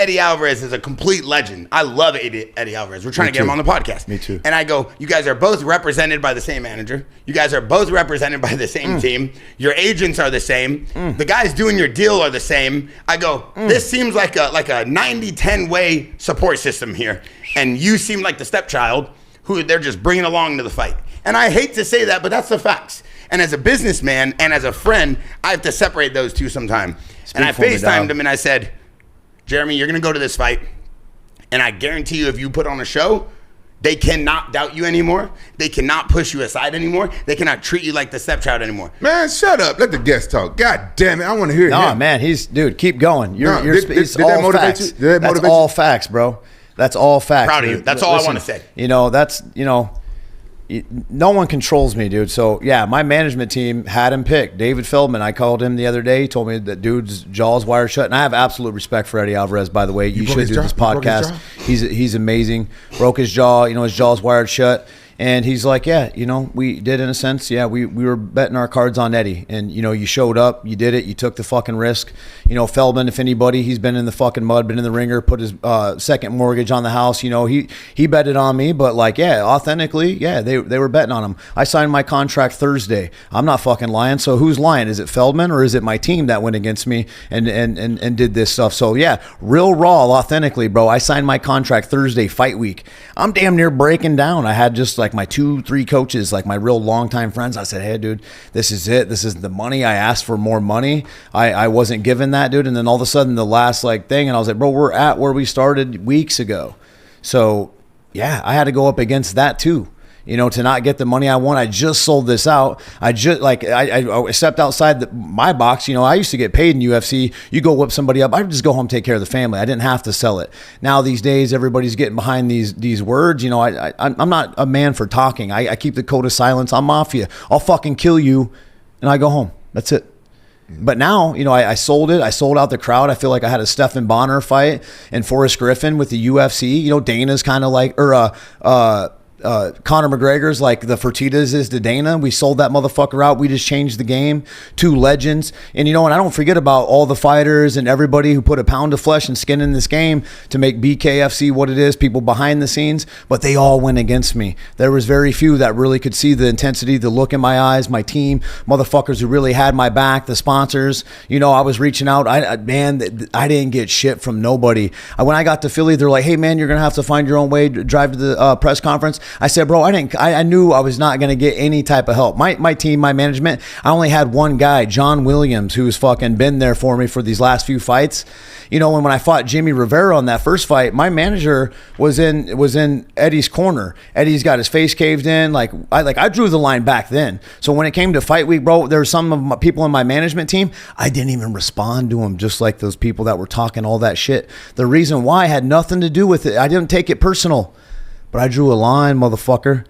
Eddie Alvarez is a complete legend. I love Eddie Alvarez. We're trying to get him on the podcast. Me too. And I go, you guys are both represented by the same manager. You guys are both represented by the same team. Your agents are the same. The guys doing your deal are the same. I go, this seems like a 90-10 way support system here. And you seem like the stepchild who they're just bringing along to the fight. And I hate to say that, but that's the facts. And as a businessman and as a friend, I have to separate those two sometime. And I FaceTimed him and I said, Jeremy, you're going to go to this fight. And I guarantee you, if you put on a show, they cannot doubt you anymore. They cannot push you aside anymore. They cannot treat you like the stepchild anymore. Man, shut up. Let the guest talk. God damn it. I want to hear him. Man, dude, keep going. Did that motivate facts. you? Did that motivate That's all facts, bro. That's all facts. Proud of you. That's all I want to say. No one controls me, dude. So, yeah, my management team had him picked. David Feldman, I called him the other day. He told me that dude's jaw's wired shut. And I have absolute respect for Eddie Alvarez, by the way. You should do this podcast. He's amazing. Broke his jaw. His jaw's wired shut. And he's like, yeah, we did in a sense. Yeah, we were betting our cards on Eddie. And, you showed up. You did it. You took the fucking risk. Feldman, if anybody, he's been in the fucking mud, been in the ringer, put his second mortgage on the house. He betted on me. But, authentically, yeah, they were betting on him. I signed my contract Thursday. I'm not fucking lying. So who's lying? Is it Feldman or is it my team that went against me and did this stuff? So, yeah, real raw, authentically, bro. I signed my contract Thursday, fight week. I'm damn near breaking down. I had just, my 2-3 coaches, my real longtime friends. I said, hey, dude, this is it. This is the money. I asked for more money. I wasn't given that, dude. And then all of a sudden the last thing, and I was like, bro, we're at where we started weeks ago. So yeah, I had to go up against that too. To not get the money I want. I just sold this out. I stepped outside my box. I used to get paid in UFC. You go whip somebody up. I would just go home and take care of the family. I didn't have to sell it. Now these days, everybody's getting behind these words. I'm not a man for talking. I keep the code of silence. I'm mafia. I'll fucking kill you, and I go home. That's it. But now, I sold it. I sold out the crowd. I feel like I had a Stephan Bonner fight and Forrest Griffin with the UFC. Dana's kind of Conor McGregor's like the Fertitas is to Dana. We sold that motherfucker out. We just changed the game. 2 legends. And and I don't forget about all the fighters and everybody who put a pound of flesh and skin in this game to make BKFC what it is, people behind the scenes, but they all went against me. There was very few that really could see the intensity, the look in my eyes, my team, motherfuckers who really had my back, the sponsors. I was reaching out. I didn't get shit from nobody. When I got to Philly, they're like, hey man, you're going to have to find your own way to drive to the press conference. I said, bro, I knew I was not going to get any type of help. My team, my management, I only had one guy, John Williams, who's fucking been there for me for these last few fights. When I fought Jimmy Rivera on that first fight, my manager was in Eddie's corner. Eddie's got his face caved in. I drew the line back then. So when it came to fight week, bro, there were some of my people in my management team, I didn't even respond to them, just like those people that were talking all that shit. The reason why had nothing to do with it. I didn't take it personal. But I drew a line, motherfucker.